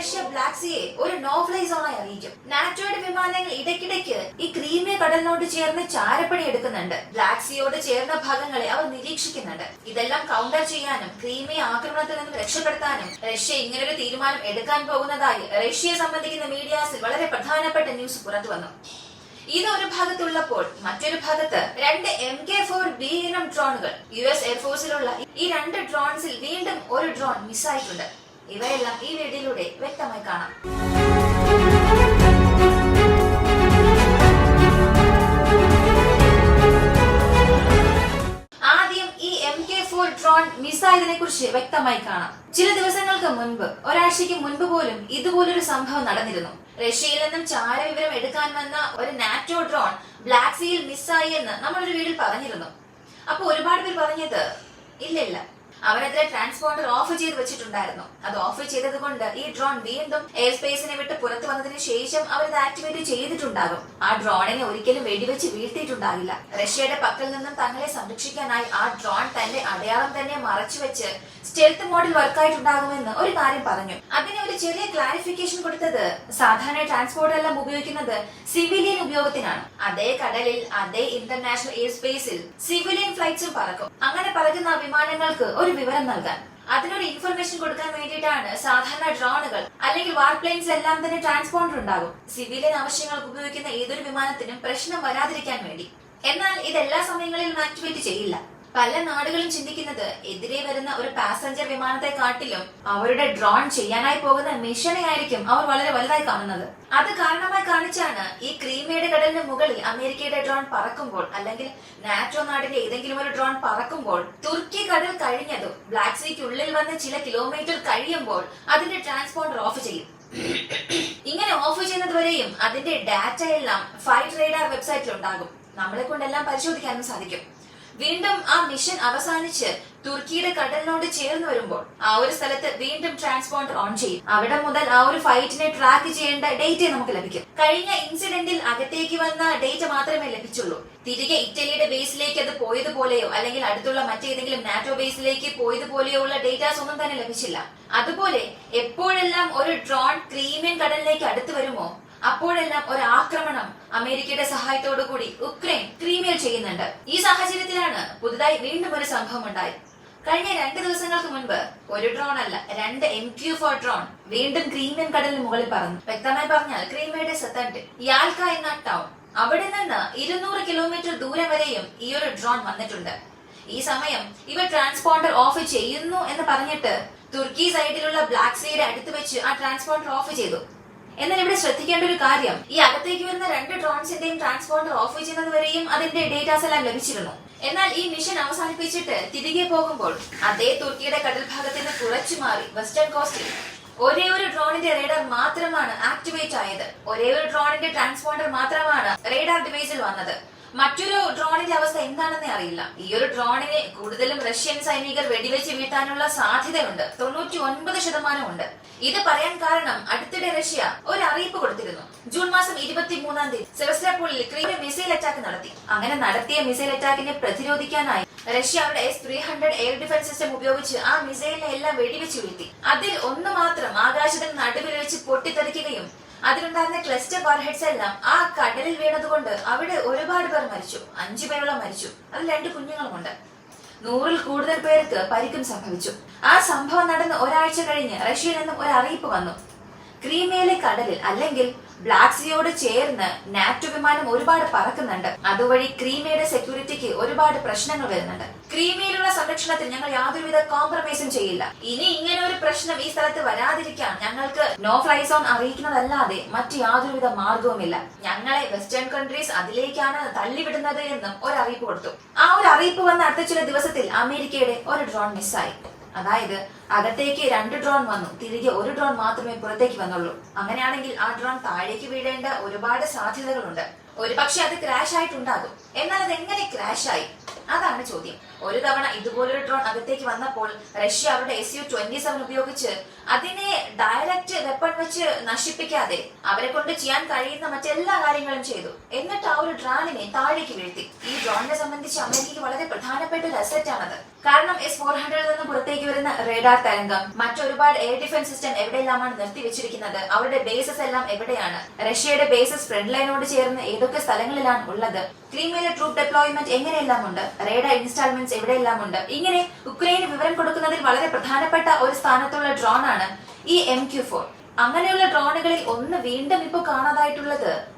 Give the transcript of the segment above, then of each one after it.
Russia black സീയെ ഒരു no fly സോണായി അറിയിക്കും. നാറ്റോയുടെ വിമാനങ്ങൾ ഇടയ്ക്കിടയ്ക്ക് ഈ ക്രീമിയ കടലിനോട് ചേർന്ന് ചാരപ്പണി എടുക്കുന്നുണ്ട്. ബ്ലാക്ക് സീയോട് ചേർന്ന ഭാഗങ്ങളെ അവർ നിരീക്ഷിക്കുന്നുണ്ട്. ഇതെല്ലാം കൗണ്ടർ ചെയ്യാനും ക്രീമിയ ആക്രമണത്തിൽ നിന്നും രക്ഷപ്പെടുത്താനും റഷ്യ ഇങ്ങനൊരു തീരുമാനം എടുക്കാൻ പോകുന്നതായി റഷ്യയെ സംബന്ധിക്കുന്ന മീഡിയാസിൽ വളരെ പ്രധാനപ്പെട്ട ന്യൂസ് പുറത്തു വന്നു. ഇത് ഒരു ഭാഗത്തുള്ളപ്പോൾ മറ്റൊരു ഭാഗത്ത് രണ്ട് MK4B ഇനം ഡ്രോണുകൾ US എയർഫോഴ്സിലുള്ള ഈ രണ്ട് ഡ്രോൺസിൽ വീണ്ടും ഒരു ഡ്രോൺ മിസ്സായിട്ടുണ്ട്. ഇവയെല്ലാം ഈ വീഡിയോയിലൂടെ വ്യക്തമായി കാണാം. ആദ്യം ഈ MK4 ഡ്രോൺ മിസ്സായതിനെ കുറിച്ച് വ്യക്തമായി കാണാം. ചില ദിവസങ്ങൾക്ക് മുൻപ്, ഒരാഴ്ചയ്ക്ക് മുൻപ് പോലും ഇതുപോലൊരു സംഭവം നടന്നിരുന്നു. റഷ്യയിൽ നിന്നും ചാരവിവരം എടുക്കാൻ വന്ന ഒരു നാറ്റോ ഡ്രോൺ ബ്ലാക്ക് സീയിൽ മിസ്സായി എന്ന് നമ്മളൊരു വീഡിയോയിൽ പറഞ്ഞിരുന്നു. അപ്പൊ ഒരുപാട് പേര് പറഞ്ഞത് ഇല്ല, അവനെതിരെ ട്രാൻസ്പോണ്ടർ ഓഫ് ചെയ്ത് വെച്ചിട്ടുണ്ടായിരുന്നു. അത് ഓഫ് ചെയ്തത് കൊണ്ട് ഈ ഡ്രോൺ വീണ്ടും എയർ സ്പേസിനെ വിട്ട് പുറത്തു വന്നതിന് ശേഷം അവരത് ആക്ടിവേറ്റ് ചെയ്തിട്ടുണ്ടാകും. ആ ഡ്രോണിനെ ഒരിക്കലും വെടിവെച്ച് വീഴ്ത്തിയിട്ടുണ്ടാകില്ല. റഷ്യയുടെ പക്കൽ നിന്നും തങ്ങളെ സംരക്ഷിക്കാനായി ആ ഡ്രോൺ തന്റെ അടയാളം തന്നെ മറച്ചുവെച്ച് സ്റ്റെൽത്ത് മോഡിൽ വർക്കായിട്ടുണ്ടാകുമെന്ന് ഒരു കാര്യം പറഞ്ഞു. അതിന് ഒരു ചെറിയ ക്ലാരിഫിക്കേഷൻ കൊടുത്തത് സാധാരണ ട്രാൻസ്പോർട്ടർ എല്ലാം ഉപയോഗിക്കുന്നത് സിവിലിയൻ ഉപയോഗത്തിനാണ്. അതേ കടലിൽ, അതേ ഇന്റർനാഷണൽ എയർ സ്പേസിൽ സിവിലിയൻ ഫ്ലൈറ്റ്സും പറക്കും. അങ്ങനെ പറക്കുന്ന വിമാനങ്ങൾക്ക് ഒരു വിവരം നൽകാൻ, അതിനൊരു ഇൻഫർമേഷൻ കൊടുക്കാൻ വേണ്ടിയിട്ടാണ് സാധാരണ ഡ്രോണുകൾ അല്ലെങ്കിൽ വാർപ്ലെയിൻസ് എല്ലാം തന്നെ ട്രാൻസ്പോണ്ടർ ഉണ്ടാകും. സിവിലിയൻ ആവശ്യങ്ങൾക്ക് ഉപയോഗിക്കുന്ന ഏതൊരു വിമാനത്തിനും പ്രശ്നം വരാതിരിക്കാൻ വേണ്ടി. എന്നാൽ ഇത് എല്ലാ സമയങ്ങളിലും ആക്ടിവേറ്റ് ചെയ്യില്ല. പല നാടുകളും ചിന്തിക്കുന്നത് എതിരെ വരുന്ന ഒരു പാസഞ്ചർ വിമാനത്തെ കാട്ടിലും അവരുടെ ഡ്രോൺ ചെയ്യാനായി പോകുന്ന മിഷനെ ആയിരിക്കും അവർ വളരെ വലുതായി കാണുന്നത്. അത് കാരണമായി കാണിച്ചാണ് ഈ ക്രീമിയയുടെ കടലിന് മുകളിൽ അമേരിക്കയുടെ ഡ്രോൺ പറക്കുമ്പോൾ, അല്ലെങ്കിൽ നാറ്റോ നാടിന്റെ ഏതെങ്കിലും ഒരു ഡ്രോൺ പറക്കുമ്പോൾ, തുർക്കി കടൽ കഴിഞ്ഞതും ബ്ലാക്ക് സീക്കുള്ളിൽ വന്ന് ചില കിലോമീറ്റർ കഴിയുമ്പോൾ അതിന്റെ ട്രാൻസ്പോണ്ടർ ഓഫ് ചെയ്യും. ഇങ്ങനെ ഓഫ് ചെയ്യുന്നത് വരെയും അതിന്റെ ഡാറ്റ എല്ലാം ഫൈറ്റ് റേഡാർ വെബ്സൈറ്റിൽ ഉണ്ടാകും. നമ്മളെ കൊണ്ടെല്ലാം പരിശോധിക്കാനും സാധിക്കും. വീണ്ടും ആ മിഷൻ അവസാനിച്ച് തുർക്കിയുടെ കടലിനോട് ചേർന്ന് വരുമ്പോൾ ആ ഒരു സ്ഥലത്ത് വീണ്ടും ട്രാൻസ്പോണ്ടർ ഓൺ ചെയ്യും. അവിടെ മുതൽ ആ ഒരു ഫൈറ്റിനെ ട്രാക്ക് ചെയ്യേണ്ട ഡേറ്റ നമുക്ക് ലഭിക്കും. കഴിഞ്ഞ ഇൻസിഡന്റിൽ അകത്തേക്ക് വന്ന ഡേറ്റ മാത്രമേ ലഭിച്ചുള്ളൂ. തിരികെ ഇറ്റലിയുടെ ബേസിലേക്ക് അത് പോയതുപോലെയോ അല്ലെങ്കിൽ അടുത്തുള്ള മറ്റേതെങ്കിലും നാറ്റോ ബേസിലേക്ക് പോയതുപോലെയോ ഉള്ള ഡേറ്റാസ് ഒന്നും തന്നെ ലഭിച്ചില്ല. അതുപോലെ എപ്പോഴെല്ലാം ഒരു ഡ്രോൺ ക്രീമിയൻ കടലിലേക്ക് അടുത്ത് വരുമോ അപ്പോഴെല്ലാം ഒരു ആക്രമണം അമേരിക്കയുടെ സഹായത്തോടു കൂടി ഉക്രൈൻ ക്രീമിയയിൽ ചെയ്യുന്നുണ്ട്. ഈ സാഹചര്യത്തിലാണ് പുതുതായി വീണ്ടും ഒരു സംഭവം ഉണ്ടായി. കഴിഞ്ഞ 2 ദിവസങ്ങൾക്ക് മുൻപ് ഒരു ഡ്രോൺ അല്ല, 2 MQ4 ഡ്രോൺ വീണ്ടും ക്രീമിയൻ കടലിന് മുകളിൽ പറന്നു. വ്യക്തമായി പറഞ്ഞാൽ ക്രീമിയയുടെ സത്തന്റ് യാൽക്ക എന്ന ടൗൺ, അവിടെ നിന്ന് 200 കിലോമീറ്റർ ദൂരം വരെയും ഈ ഒരു ഡ്രോൺ വന്നിട്ടുണ്ട്. ഈ സമയം ഇവർ ട്രാൻസ്പോണ്ടർ ഓഫ് ചെയ്യുന്നു എന്ന് പറഞ്ഞിട്ട് തുർക്കി സൈഡിലുള്ള ബ്ലാക്ക് സീയുടെ അടുത്ത് വെച്ച് ആ ട്രാൻസ്പോണ്ടർ ഓഫ് ചെയ്തു. എന്നാൽ ഇവിടെ ശ്രദ്ധിക്കേണ്ട ഒരു കാര്യം, ഈ അകത്തേക്ക് വരുന്ന 2 ഡ്രോൺസിന്റെയും ട്രാൻസ്പോണ്ടർ ഓഫ് ചെയ്യുന്നത് വരെയും അതിന്റെ ഡേറ്റാസ് എല്ലാം ലഭിച്ചിരുന്നു. എന്നാൽ ഈ മിഷൻ അവസാനിപ്പിച്ചിട്ട് തിരികെ പോകുമ്പോൾ അതേ തുർക്കിയുടെ കടൽ ഭാഗത്തിന് കുറച്ചു മാറി വെസ്റ്റേൺ കോസ്റ്റിൽ ഒരേ ഒരു ഡ്രോണിന്റെ റേഡാർ മാത്രമാണ് ആക്ടിവേറ്റ് ആയത്. ഒരേ ഒരു ഡ്രോണിന്റെ ട്രാൻസ്പോണ്ടർ മാത്രമാണ് റേഡാർ ഡിവൈസിൽ വന്നത്. മറ്റൊരു ഡ്രോണിന്റെ അവസ്ഥ എന്താണെന്നേ അറിയില്ല. ഈ ഒരു ഡ്രോണിനെ കൂടുതലും റഷ്യൻ സൈനികർ വെടിവെച്ച് വീഴ്ത്താനുള്ള സാധ്യതയുണ്ട്, 99% ഉണ്ട്. ഇത് പറയാൻ കാരണം അടുത്തിടെ റഷ്യ ഒരു അറിയിപ്പ് കൊടുത്തിരുന്നു. ജൂൺ മാസം 23-ാം തീയതി സെവസ്റ്റോപോളിൽ ക്രീമിയ മിസൈൽ അറ്റാക്ക് നടത്തി. അങ്ങനെ നടത്തിയ മിസൈൽ അറ്റാക്കിനെ പ്രതിരോധിക്കാനായി റഷ്യ അവരുടെ S-300 എയർ ഡിഫൻസ് സിസ്റ്റം ഉപയോഗിച്ച് ആ മിസൈലിനെ എല്ലാം വെടിവെച്ച് വീഴ്ത്തി. അതിൽ ഒന്ന് മാത്രം ആകാശത്തിന് നടുവിൽ വെച്ച് പൊട്ടിത്തെറിക്കുകയും അതിലുണ്ടായിരുന്ന ക്ലസ്റ്റർ വാർഹെഡ്സ് എല്ലാം ആ കടലിൽ വീണതുകൊണ്ട് അവിടെ ഒരുപാട് പേർ മരിച്ചു. 5 പേരോളം മരിച്ചു. അതിൽ 2 കുഞ്ഞുങ്ങളുമുണ്ട്. 100-ൽ കൂടുതൽ പേർക്ക് പരിക്കും സംഭവിച്ചു. ആ സംഭവം നടന്ന് ഒരാഴ്ച കഴിഞ്ഞ് റഷ്യയിൽ നിന്നും ഒരു അറിയിപ്പ് വന്നു. ക്രീമിയയിലെ കടലിൽ അല്ലെങ്കിൽ ബ്ലാക്ക് സീയോട് ചേർന്ന് നാറ്റോ വിമാനം ഒരുപാട് പറക്കുന്നുണ്ട്. അതുവഴി ക്രീമിയയുടെ സെക്യൂരിറ്റിക്ക് ഒരുപാട് പ്രശ്നങ്ങൾ വരുന്നുണ്ട്. ക്രീമിയയിലുള്ള സംരക്ഷണത്തിൽ ഞങ്ങൾ യാതൊരുവിധ കോംപ്രമൈസും ചെയ്യില്ല. ഇനി ഇങ്ങനെ ഒരു പ്രശ്നം ഈ സ്ഥലത്ത് വരാതിരിക്കാൻ ഞങ്ങൾക്ക് നോ ഫ്ലൈ സോൺ അറിയിക്കുന്നതല്ലാതെ മറ്റു യാതൊരുവിധ മാർഗവുമില്ല. ഞങ്ങളെ വെസ്റ്റേൺ കൺട്രീസ് അതിലേക്കാണ് തള്ളിവിടുന്നത് എന്നും ഒരു അറിയിപ്പ് കൊടുത്തു. ആ ഒരു അറിയിപ്പ് വന്ന അടുത്ത ചില ദിവസത്തിൽ അമേരിക്കയുടെ ഒരു ഡ്രോൺ മിസ്സായി. അതായത് അകത്തേക്ക് 2 ഡ്രോൺ വന്നു, തിരികെ ഒരു ഡ്രോൺ മാത്രമേ പുറത്തേക്ക് വന്നുള്ളൂ. അങ്ങനെയാണെങ്കിൽ ആ ഡ്രോൺ താഴേക്ക് വീഴേണ്ട ഒരുപാട് സാധ്യതകളുണ്ട്. ഒരുപക്ഷെ അത് ക്രാഷ് ആയിട്ടുണ്ടാകും. എന്നാൽ അത് എങ്ങനെ ക്രാഷ് ആയി? അതാണ് ചോദ്യം. ഒരു തവണ ഇതുപോലൊരു ഡ്രോൺ അകത്തേക്ക് വന്നപ്പോൾ റഷ്യ അവരുടെ Su-27 ഉപയോഗിച്ച് അതിനെ ഡയറക്റ്റ് വെപ്പൺ വെച്ച് നശിപ്പിക്കാതെ അവരെ കൊണ്ട് ചെയ്യാൻ കഴിയുന്ന മറ്റെല്ലാ കാര്യങ്ങളും ചെയ്തു. എന്നിട്ട് ആ ഒരു ഡ്രോണിനെ താഴേക്ക് വീഴ്ത്തി. ഈ ഡ്രോണിനെ സംബന്ധിച്ച് അമേരിക്കയ്ക്ക് വളരെ പ്രധാനപ്പെട്ട ഒരു അസറ്റ് ആണത്. കാരണം S-400 നിന്ന് പുറത്തേക്ക് വരുന്ന റേഡാർ തരംഗം, മറ്റൊരുപാട് എയർ ഡിഫൻസ് സിസ്റ്റം എവിടെയെല്ലാമാണ് നിർത്തിവെച്ചിരിക്കുന്നത്, അവരുടെ ബേസസ് എല്ലാം എവിടെയാണ്, റഷ്യയുടെ ബേസസ് ഫ്രണ്ട് ലൈനോട് ചേർന്ന് ഏതൊക്കെ സ്ഥലങ്ങളിലാണ് ഉള്ളത്, ക്രീമിയയിലെ ട്രൂപ്പ് ഡെപ്ലോയ്മെന്റ് എങ്ങനെയെല്ലാം ഉണ്ട്, റേഡാർ ഇൻസ്റ്റാൾമെന്റ്സ് എവിടെയെല്ലാം ഉണ്ട്. ഇങ്ങനെ ഉക്രൈന് വിവരം കൊടുക്കുന്നതിൽ വളരെ പ്രധാനപ്പെട്ട ഒരു സ്ഥാനത്തുള്ള ഡ്രോൺ ആണ് ഈ MQ-4. അങ്ങനെയുള്ള ഡ്രോണുകളിൽ ഒന്ന് വീണ്ടും ഇപ്പോൾ കാണാതായിട്ടുള്ളത്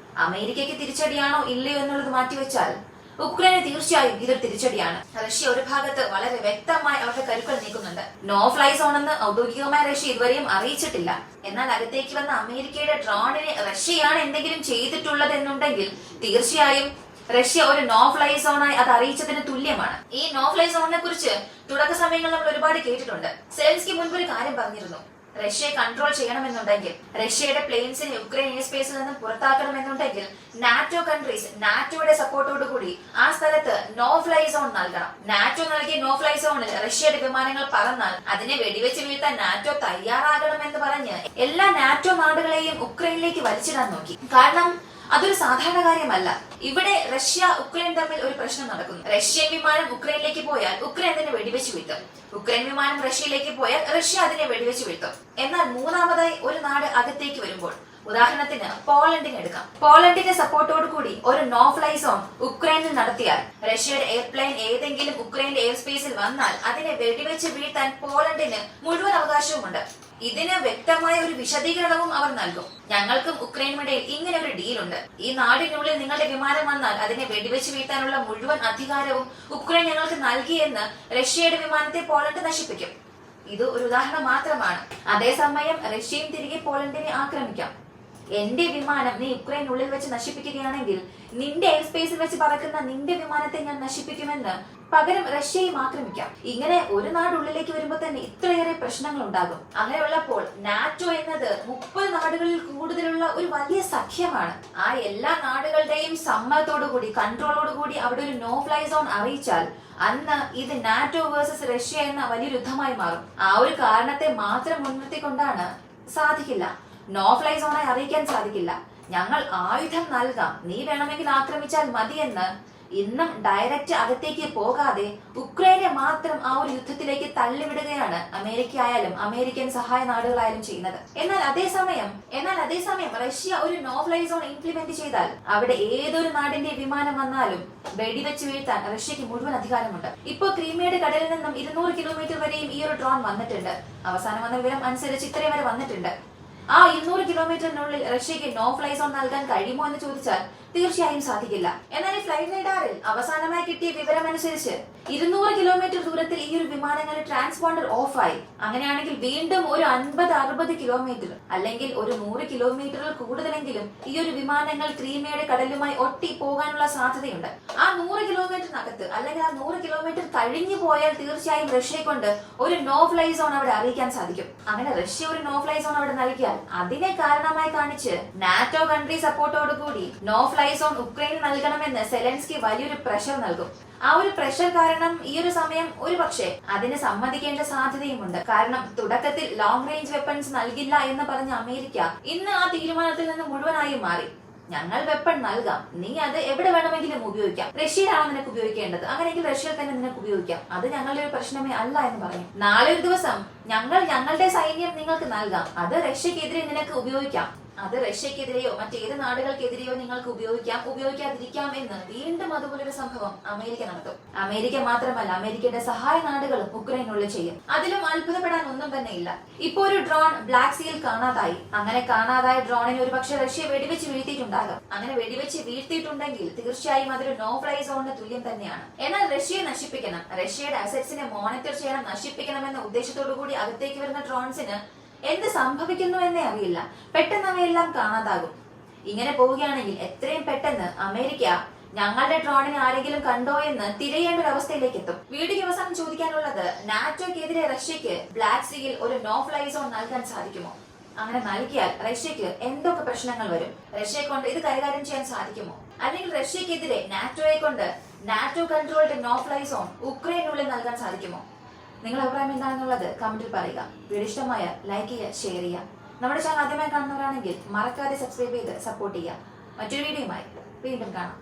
അമേരിക്കയ്ക്ക് തിരിച്ചടിയാണോ ഇല്ലയോ എന്നുള്ളത് മാറ്റിവെച്ചാൽ ഉക്രൈന് തീർച്ചയായും ഇതൊരു തിരിച്ചടിയാണ്. റഷ്യ ഒരു ഭാഗത്ത് വളരെ വ്യക്തമായി അവരുടെ കരുക്കൾ നീക്കുന്നുണ്ട്. നോ ഫ്ലൈ സോൺ എന്ന് ഔദ്യോഗികമായി റഷ്യ ഇതുവരെയും അറിയിച്ചിട്ടില്ല. എന്നാൽ അകത്തേക്ക് വന്ന അമേരിക്കയുടെ ഡ്രോണിന് റഷ്യയാണ് എന്തെങ്കിലും ചെയ്തിട്ടുള്ളത് എന്നുണ്ടെങ്കിൽ തീർച്ചയായും റഷ്യ ഒരു നോ ഫ്ലൈ സോണായി അത് അറിയിച്ചതിന് തുല്യമാണ്. ഈ നോ ഫ്ലൈ സോണിനെ കുറിച്ച് തുടക്ക സമയങ്ങളിൽ നമ്മൾ ഒരുപാട് കേട്ടിട്ടുണ്ട്. സെലൻസ്കി മുൻപ് ഒരു കാര്യം പറഞ്ഞിരുന്നു. റഷ്യയെ കൺട്രോൾ ചെയ്യണമെന്നുണ്ടെങ്കിൽ, റഷ്യയുടെ പ്ലെയിൻസിനെ യുക്രൈൻ എയർ സ്പേസിൽ നിന്നും പുറത്താക്കണമെന്നുണ്ടെങ്കിൽ നാറ്റോ കൺട്രീസ് നാറ്റോയുടെ സപ്പോർട്ടോട് കൂടി ആ സ്ഥലത്ത് നോ ഫ്ലൈ സോൺ നൽകണം. നാറ്റോ നൽകിയ നോ ഫ്ലൈ സോണിൽ റഷ്യയുടെ വിമാനങ്ങൾ പറന്നാൽ അതിനെ വെടിവെച്ച് വീഴ്ത്താൻ നാറ്റോ തയ്യാറാകണമെന്ന് പറഞ്ഞ് എല്ലാ നാറ്റോ നാടുകളെയും ഉക്രൈനിലേക്ക് വലിച്ചിടാൻ നോക്കി. കാരണം അതൊരു സാധാരണ കാര്യമല്ല. ഇവിടെ റഷ്യ ഉക്രൈൻ തമ്മിൽ ഒരു പ്രശ്നം നടക്കുന്നു. റഷ്യൻ വിമാനം ഉക്രൈനിലേക്ക് പോയാൽ ഉക്രൈൻ അതിനെ വെടിവെച്ച് വീഴ്ത്തും. ഉക്രൈൻ വിമാനം റഷ്യയിലേക്ക് പോയാൽ റഷ്യ അതിനെ വെടിവെച്ച് വീഴ്ത്തും. എന്നാൽ മൂന്നാമതായി ഒരു നാട് അകത്തേക്ക് വരുമ്പോൾ, ഉദാഹരണത്തിന് പോളണ്ടിനെ എടുക്കാം. പോളണ്ടിന്റെ സപ്പോർട്ടോട് കൂടി ഒരു നോ ഫ്ലൈ സോൺ ഉക്രൈനിൽ നടത്തിയാൽ റഷ്യയുടെ എയർപ്ലെയിൻ ഏതെങ്കിലും ഉക്രൈന്റെ എയർ സ്പേസിൽ വന്നാൽ അതിനെ വെടിവെച്ച് വീഴ്ത്താൻ പോളണ്ടിന് മുഴുവൻ അവകാശവുമുണ്ട്. ഇതിന് വ്യക്തമായ ഒരു വിശദീകരണവും അവർ നൽകും. ഞങ്ങൾക്കും ഉക്രൈനുമിടയിൽ ഇങ്ങനെ ഒരു ഡീലുണ്ട്. ഈ നാടിനുള്ളിൽ നിങ്ങളുടെ വിമാനം വന്നാൽ അതിനെ വെടിവെച്ച് വീഴ്ത്താനുള്ള മുഴുവൻ അധികാരവും ഉക്രൈൻ ഞങ്ങൾക്ക് നൽകിയെന്ന് റഷ്യയുടെ വിമാനത്തെ പോളണ്ട് നശിപ്പിക്കും. ഇത് ഒരു ഉദാഹരണം മാത്രമാണ്. അതേസമയം റഷ്യയും തിരികെ പോളണ്ടിനെ ആക്രമിക്കാം. എന്റെ വിമാനം നീ ഉക്രൈനുള്ളിൽ വെച്ച് നശിപ്പിക്കുകയാണെങ്കിൽ നിന്റെ എയർ സ്പേസിൽ വെച്ച് പറക്കുന്ന നിന്റെ വിമാനത്തെ ഞാൻ നശിപ്പിക്കുമെന്ന് പകരം റഷ്യയും ആക്രമിക്കാം. ഇങ്ങനെ ഒരു നാടുള്ളിലേക്ക് വരുമ്പോൾ തന്നെ ഇത്രയേറെ പ്രശ്നങ്ങൾ ഉണ്ടാകും. അങ്ങനെയുള്ളപ്പോൾ നാറ്റോ എന്നത് 30 നാടുകളിൽ കൂടുതലുള്ള ഒരു വലിയ സഖ്യമാണ്. ആ എല്ലാ നാടുകളുടെയും സമ്മതത്തോടുകൂടി, കൺട്രോളോടുകൂടി അവിടെ ഒരു നോ ഫ്ലൈ സോൺ അറിയിച്ചാൽ അന്ന് ഇത് നാറ്റോ വേഴ്സസ് റഷ്യ എന്ന വലിയൊരു യുദ്ധമായി മാറും. ആ ഒരു കാരണത്തെ മാത്രം മുൻനിർത്തിക്കൊണ്ടാണ് സാധിക്കില്ല, നോ ഫ്ലൈ സോണായി അറിയിക്കാൻ സാധിക്കില്ല, ഞങ്ങൾ ആയുധം നൽകാം, നീ വേണമെങ്കിൽ ആക്രമിച്ചാൽ മതിയെന്ന് ഇന്നും ഡയറക്റ്റ് അകത്തേക്ക് പോകാതെ ഉക്രൈനെ മാത്രം ആ ഒരു യുദ്ധത്തിലേക്ക് തള്ളിവിടുകയാണ് അമേരിക്ക ആയാലും അമേരിക്കൻ സഹായ നാടുകളായാലും ചെയ്യുന്നത്. എന്നാൽ അതേസമയം റഷ്യ ഒരു നോ ഫ്ലൈ സോൺ ഇംപ്ലിമെന്റ് ചെയ്താൽ അവിടെ ഏതൊരു നാടിന്റെ വിമാനം വന്നാലും വെടിവെച്ച് വീഴ്ത്താൻ റഷ്യക്ക് മുഴുവൻ അധികാരമുണ്ട്. ഇപ്പോ ക്രീമിയയുടെ കടലിൽ നിന്നും 200 കിലോമീറ്റർ വരെയും ഈ ഒരു ഡ്രോൺ വന്നിട്ടുണ്ട്. അവസാനം വന്ന വിവരം അനുസരിച്ച് ഇത്രയും വരെ വന്നിട്ടുണ്ട്. ആ 200 കിലോമീറ്ററിനുള്ളിൽ റഷ്യക്ക് നോ ഫ്ലൈ സോൺ നൽകാൻ കഴിയുമോ എന്ന് ചോദിച്ചാൽ തീർച്ചയായും സാധിക്കില്ല. എന്നാൽ ഈ ഫ്ലൈറ്റ് റഡാറിൽ അവസാനമായി കിട്ടിയ വിവരം അനുസരിച്ച് 200 കിലോമീറ്റർ ദൂരത്തിൽ ഈ ഒരു വിമാനങ്ങളുടെ ട്രാൻസ്പോണ്ടർ ഓഫായി. അങ്ങനെയാണെങ്കിൽ വീണ്ടും ഒരു 50-60 കിലോമീറ്റർ അല്ലെങ്കിൽ ഒരു 100 കിലോമീറ്ററിൽ കൂടുതലെങ്കിലും ഈ ഒരു വിമാനങ്ങൾ ക്രീമിയയുടെ കടലുമായി ഒട്ടി പോകാനുള്ള സാധ്യതയുണ്ട്. ആ 100 കിലോമീറ്ററിനകത്ത് അല്ലെങ്കിൽ ആ 100 കിലോമീറ്റർ കഴിഞ്ഞു പോയാൽ തീർച്ചയായും റഷ്യയെ കൊണ്ട് ഒരു നോ ഫ്ലൈ സോൺ അവിടെ അറിയിക്കാൻ സാധിക്കും. അങ്ങനെ റഷ്യ ഒരു നോ ഫ്ലൈ സോൺ അവിടെ നൽകിയാൽ അതിനെ കാരണമായി കാണിച്ച് നാറ്റോ കൺട്രി സപ്പോർട്ടോട് കൂടി നോ ഫ്ലൈ സോൺ ഉക്രൈന് നൽകണമെന്ന് സെലൻസ്കി വലിയൊരു പ്രഷർ നൽകും. ആ ഒരു പ്രഷർ കാരണം ഈ ഒരു സമയം ഒരു പക്ഷേ അതിന് സമ്മതിക്കേണ്ട സാധ്യതയുമുണ്ട്. കാരണം തുടക്കത്തിൽ ലോങ് റേഞ്ച് വെപ്പൺസ് നൽകില്ല എന്ന് പറഞ്ഞ അമേരിക്ക ഇന്ന് ആ തീരുമാനത്തിൽ നിന്ന് മുഴുവനായും മാറി. ഞങ്ങൾ വെപ്പൺ നൽകാം, നീ അത് എവിടെ വേണമെങ്കിലും ഉപയോഗിക്കാം, റഷ്യയിലാണോ നിനക്ക് ഉപയോഗിക്കേണ്ടത്, അങ്ങനെയെങ്കിൽ റഷ്യയിൽ തന്നെ നിനക്ക് ഉപയോഗിക്കാം, അത് ഞങ്ങളുടെ ഒരു പ്രശ്നമേ അല്ല എന്ന് പറഞ്ഞു. നാളെ ഒരു ദിവസം ഞങ്ങളുടെ സൈന്യം നിങ്ങൾക്ക് നൽകാം, അത് റഷ്യക്കെതിരെ നിനക്ക് ഉപയോഗിക്കാം, അത് റഷ്യക്കെതിരെയോ മറ്റേത് നാടുകൾക്കെതിരെയോ നിങ്ങൾക്ക് ഉപയോഗിക്കാതിരിക്കാം എന്ന് വീണ്ടും അതുപോലൊരു സംഭവം അമേരിക്ക നടത്തും. അമേരിക്ക മാത്രമല്ല, അമേരിക്കയുടെ സഹായ നാടുകളും ഉക്രൈനുള്ളിൽ ചെയ്യും. അതിലും അത്ഭുതപ്പെടാൻ ഒന്നും തന്നെ ഇല്ല. ഇപ്പോ ഒരു ഡ്രോൺ ബ്ലാക്ക് സീയിൽ കാണാതായി. അങ്ങനെ കാണാതായ ഡ്രോണിനെ ഒരു പക്ഷേ റഷ്യ വെടിവെച്ച് വീഴ്ത്തിയിട്ടുണ്ടാകും. അങ്ങനെ വെടിവെച്ച് വീഴ്ത്തിയിട്ടുണ്ടെങ്കിൽ തീർച്ചയായും അതൊരു നോ ഫ്ലൈ സോണിന് തുല്യം തന്നെയാണ്. എന്നാൽ റഷ്യയെ നശിപ്പിക്കണം, റഷ്യയുടെ അസറ്റ്സിനെ മോണിറ്റർ ചെയ്യണം, നശിപ്പിക്കണം എന്ന ഉദ്ദേശത്തോടു കൂടി അകത്തേക്ക് വരുന്ന ഡ്രോൺസിന് എന്ത് സംഭവിക്കുന്നു എന്നേ അറിയില്ല. പെട്ടെന്ന് അവയെല്ലാം കാണാതാകും. ഇങ്ങനെ പോവുകയാണെങ്കിൽ എത്രയും പെട്ടെന്ന് അമേരിക്ക ഞങ്ങളുടെ ഡ്രോണിനെ ആരെങ്കിലും കണ്ടോ എന്ന് തിരയേണ്ട ഒരു അവസ്ഥയിലേക്ക് എത്തും. വീഡിയോയ്ക്ക് അവസാനം ചോദിക്കാനുള്ളത്, നാറ്റോക്കെതിരെ റഷ്യക്ക് ബ്ലാക്ക് സീയിൽ ഒരു നോ ഫ്ലൈ സോൺ നൽകാൻ സാധിക്കുമോ? അങ്ങനെ നൽകിയാൽ റഷ്യക്ക് എന്തൊക്കെ പ്രശ്നങ്ങൾ വരും? റഷ്യയെ കൊണ്ട് ഇത് കൈകാര്യം ചെയ്യാൻ സാധിക്കുമോ? അല്ലെങ്കിൽ റഷ്യക്കെതിരെ നാറ്റോയെ കൊണ്ട് NATO controlled no fly zone ഉക്രൈനുള്ളിൽ നൽകാൻ സാധിക്കുമോ? നിങ്ങളുടെ അഭിപ്രായം എന്താണെന്നുള്ളത് കമന്റിൽ പറയുക. വീഡിയോ ഇഷ്ടമായ ലൈക്ക് ചെയ്യുക, ഷെയർ ചെയ്യുക. നമ്മുടെ ചാനൽ ആദ്യമായി കാണുന്നവരാണെങ്കിൽ മറക്കാതെ സബ്സ്ക്രൈബ് ചെയ്ത് സപ്പോർട്ട് ചെയ്യുക. മറ്റൊരു വീഡിയോയുമായി വീണ്ടും കാണാം.